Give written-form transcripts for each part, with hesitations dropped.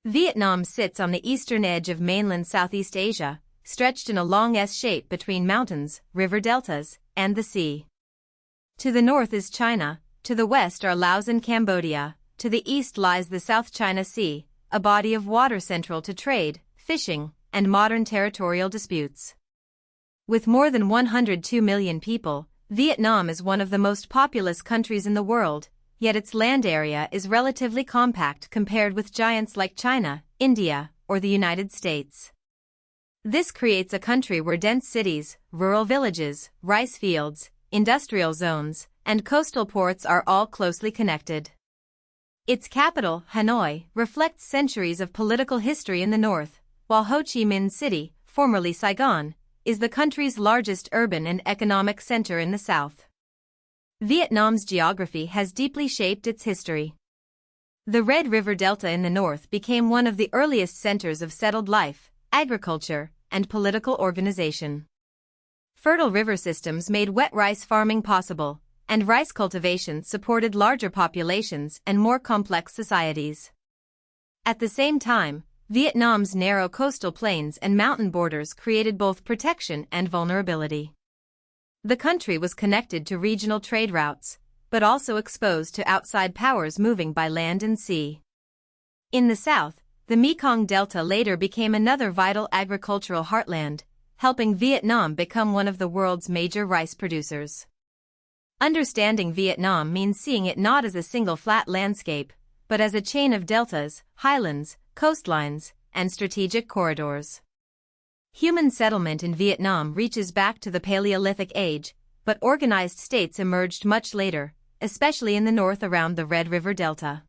Vietnam sits on the eastern edge of mainland Southeast Asia, stretched in a long S-shape between mountains, river deltas, and the sea. To the north is China, to the west are Laos and Cambodia, to the east lies the South China Sea, a body of water central to trade, fishing, and modern territorial disputes. With more than 102 million people, Vietnam is one of the most populous countries in the world, yet its land area is relatively compact compared with giants like China, India, or the United States. This creates a country where dense cities, rural villages, rice fields, industrial zones, and coastal ports are all closely connected. Its capital, Hanoi, reflects centuries of political history in the north, while Ho Chi Minh City, formerly Saigon, is the country's largest urban and economic center in the south. Vietnam's geography has deeply shaped its history. The Red River Delta in the north became one of the earliest centers of settled life, agriculture, and political organization. Fertile river systems made wet rice farming possible, and rice cultivation supported larger populations and more complex societies. At the same time, Vietnam's narrow coastal plains and mountain borders created both protection and vulnerability. The country was connected to regional trade routes, but also exposed to outside powers moving by land and sea. In the south, the Mekong Delta later became another vital agricultural heartland, helping Vietnam become one of the world's major rice producers. Understanding Vietnam means seeing it not as a single flat landscape, but as a chain of deltas, highlands, coastlines, and strategic corridors. Human settlement in Vietnam reaches back to the Paleolithic age, but organized states emerged much later, especially in the north around the Red River Delta.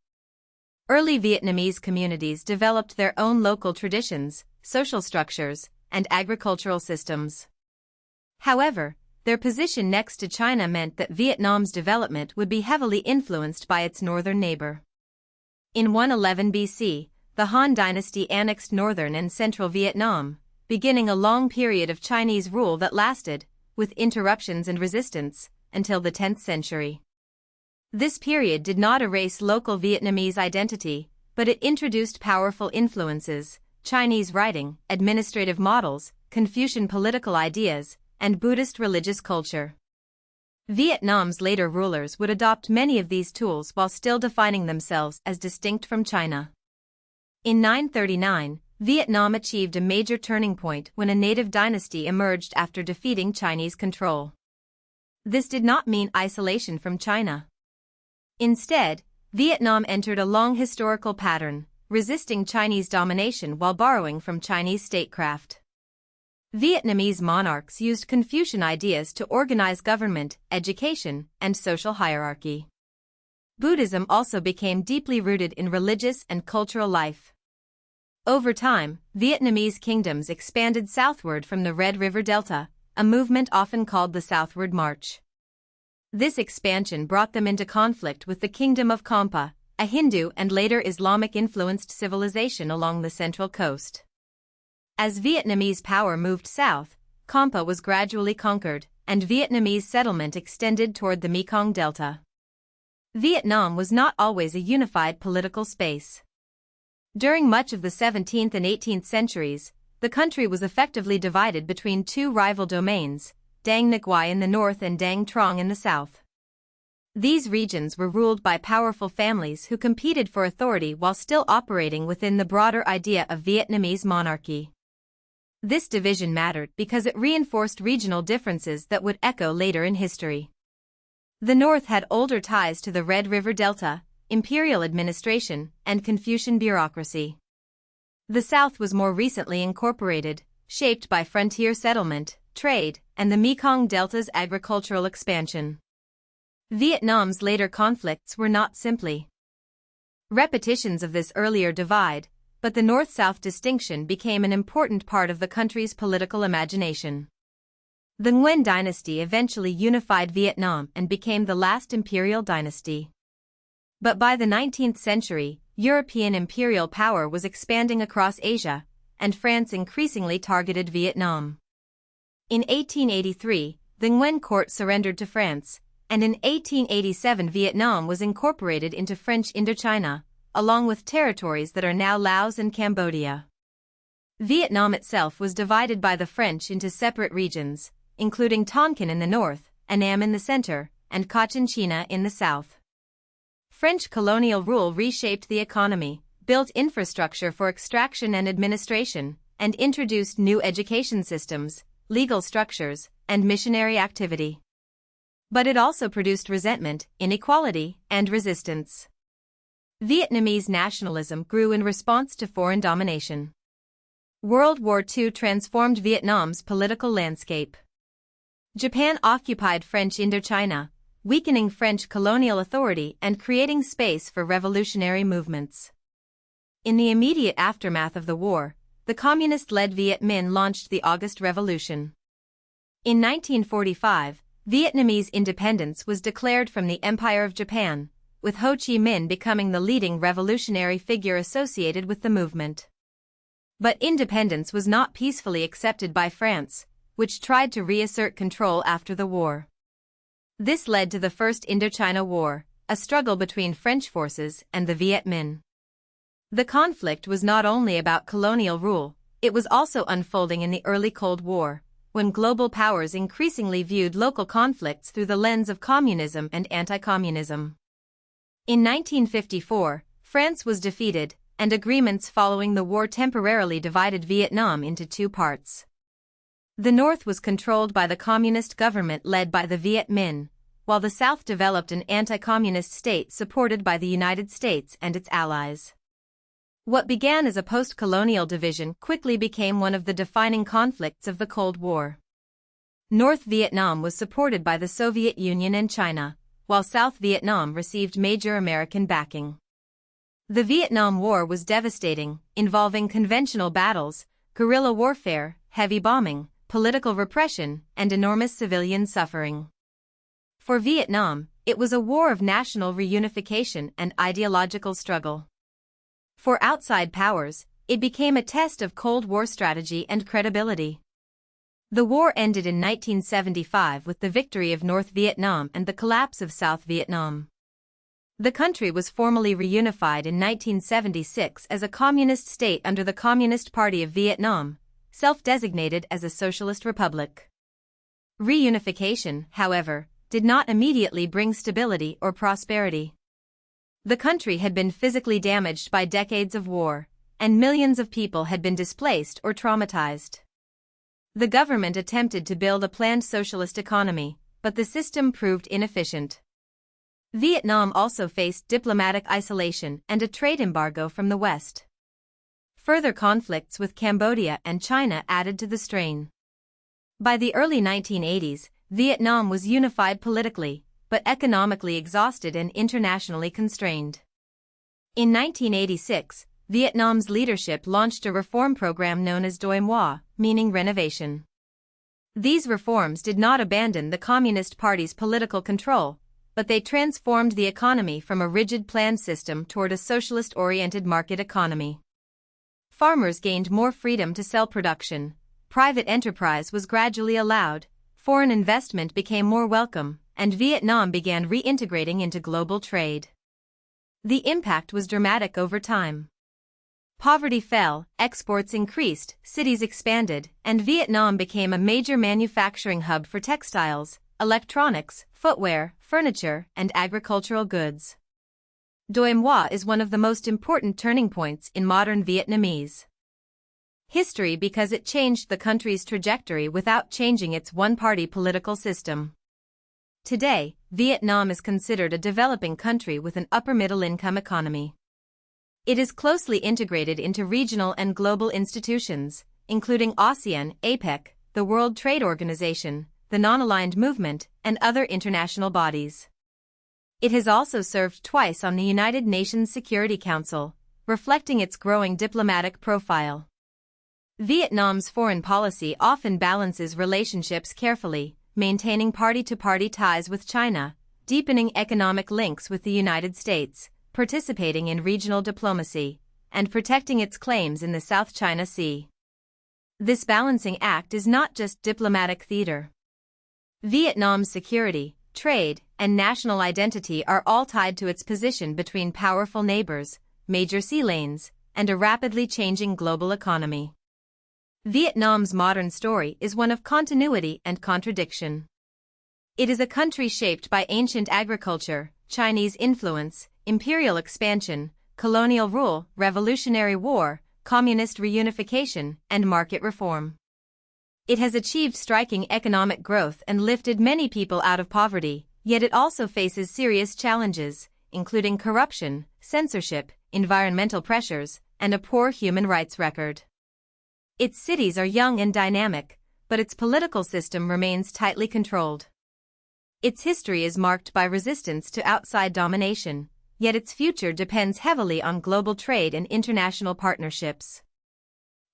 Early Vietnamese communities developed their own local traditions, social structures, and agricultural systems. However, their position next to China meant that Vietnam's development would be heavily influenced by its northern neighbor. In 111 BC, the Han dynasty annexed northern and central Vietnam, beginning a long period of Chinese rule that lasted, with interruptions and resistance, until the 10th century. This period did not erase local Vietnamese identity, but it introduced powerful influences: Chinese writing, administrative models, Confucian political ideas, and Buddhist religious culture. Vietnam's later rulers would adopt many of these tools while still defining themselves as distinct from China. In 939, Vietnam achieved a major turning point when a native dynasty emerged after defeating Chinese control. This did not mean isolation from China. Instead, Vietnam entered a long historical pattern, resisting Chinese domination while borrowing from Chinese statecraft. Vietnamese monarchs used Confucian ideas to organize government, education, and social hierarchy. Buddhism also became deeply rooted in religious and cultural life. Over time, Vietnamese kingdoms expanded southward from the Red River Delta, a movement often called the Southward March. This expansion brought them into conflict with the Kingdom of Kampa, a Hindu and later Islamic-influenced civilization along the central coast. As Vietnamese power moved south, Kampa was gradually conquered, and Vietnamese settlement extended toward the Mekong Delta. Vietnam was not always a unified political space. During much of the 17th and 18th centuries, the country was effectively divided between two rival domains, Dang Nguai in the north and Dang Trong in the south. These regions were ruled by powerful families who competed for authority while still operating within the broader idea of Vietnamese monarchy. This division mattered because it reinforced regional differences that would echo later in history. The north had older ties to the Red River Delta, imperial administration, and Confucian bureaucracy. The south was more recently incorporated, shaped by frontier settlement, trade, and the Mekong Delta's agricultural expansion. Vietnam's later conflicts were not simply repetitions of this earlier divide, but the north-south distinction became an important part of the country's political imagination. The Nguyen dynasty eventually unified Vietnam and became the last imperial dynasty. But by the 19th century, European imperial power was expanding across Asia, and France increasingly targeted Vietnam. In 1883, the Nguyen court surrendered to France, and in 1887 Vietnam was incorporated into French Indochina, along with territories that are now Laos and Cambodia. Vietnam itself was divided by the French into separate regions, including Tonkin in the north, Annam in the center, and Cochinchina in the south. French colonial rule reshaped the economy, built infrastructure for extraction and administration, and introduced new education systems, legal structures, and missionary activity. But it also produced resentment, inequality, and resistance. Vietnamese nationalism grew in response to foreign domination. World War II transformed Vietnam's political landscape. Japan occupied French Indochina, weakening French colonial authority and creating space for revolutionary movements. In the immediate aftermath of the war, the communist-led Viet Minh launched the August Revolution. In 1945, Vietnamese independence was declared from the Empire of Japan, with Ho Chi Minh becoming the leading revolutionary figure associated with the movement. But independence was not peacefully accepted by France, which tried to reassert control after the war. This led to the First Indochina War, a struggle between French forces and the Viet Minh. The conflict was not only about colonial rule, it was also unfolding in the early Cold War, when global powers increasingly viewed local conflicts through the lens of communism and anti-communism. In 1954, France was defeated, and agreements following the war temporarily divided Vietnam into two parts. The North was controlled by the communist government led by the Viet Minh, while the South developed an anti-communist state supported by the United States and its allies. What began as a post-colonial division quickly became one of the defining conflicts of the Cold War. North Vietnam was supported by the Soviet Union and China, while South Vietnam received major American backing. The Vietnam War was devastating, involving conventional battles, guerrilla warfare, heavy bombing, political repression, and enormous civilian suffering. For Vietnam, it was a war of national reunification and ideological struggle. For outside powers, it became a test of Cold War strategy and credibility. The war ended in 1975 with the victory of North Vietnam and the collapse of South Vietnam. The country was formally reunified in 1976 as a communist state under the Communist Party of Vietnam, self-designated as a socialist republic. Reunification, however, did not immediately bring stability or prosperity. The country had been physically damaged by decades of war, and millions of people had been displaced or traumatized. The government attempted to build a planned socialist economy, but the system proved inefficient. Vietnam also faced diplomatic isolation and a trade embargo from the West. Further conflicts with Cambodia and China added to the strain. By the early 1980s, Vietnam was unified politically, but economically exhausted and internationally constrained. In 1986, Vietnam's leadership launched a reform program known as Doi Moi, meaning renovation. These reforms did not abandon the Communist Party's political control, but they transformed the economy from a rigid planned system toward a socialist-oriented market economy. Farmers gained more freedom to sell production, private enterprise was gradually allowed, foreign investment became more welcome, and Vietnam began reintegrating into global trade. The impact was dramatic over time. Poverty fell, exports increased, cities expanded, and Vietnam became a major manufacturing hub for textiles, electronics, footwear, furniture, and agricultural goods. Doi Moi is one of the most important turning points in modern Vietnamese history because it changed the country's trajectory without changing its one-party political system. Today, Vietnam is considered a developing country with an upper-middle-income economy. It is closely integrated into regional and global institutions, including ASEAN, APEC, the World Trade Organization, the Non-Aligned Movement, and other international bodies. It has also served twice on the United Nations Security Council, reflecting its growing diplomatic profile. Vietnam's foreign policy often balances relationships carefully, maintaining party-to-party ties with China, deepening economic links with the United States, participating in regional diplomacy, and protecting its claims in the South China Sea. This balancing act is not just diplomatic theater. Vietnam's security, trade, and national identity are all tied to its position between powerful neighbors, major sea lanes, and a rapidly changing global economy. Vietnam's modern story is one of continuity and contradiction. It is a country shaped by ancient agriculture, Chinese influence, imperial expansion, colonial rule, revolutionary war, communist reunification, and market reform. It has achieved striking economic growth and lifted many people out of poverty, yet it also faces serious challenges, including corruption, censorship, environmental pressures, and a poor human rights record. Its cities are young and dynamic, but its political system remains tightly controlled. Its history is marked by resistance to outside domination, yet its future depends heavily on global trade and international partnerships.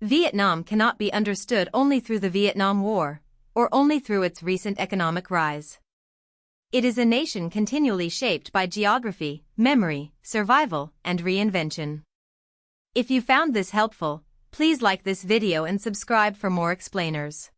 Vietnam cannot be understood only through the Vietnam War, or only through its recent economic rise. It is a nation continually shaped by geography, memory, survival, and reinvention. If you found this helpful, please like this video and subscribe for more explainers.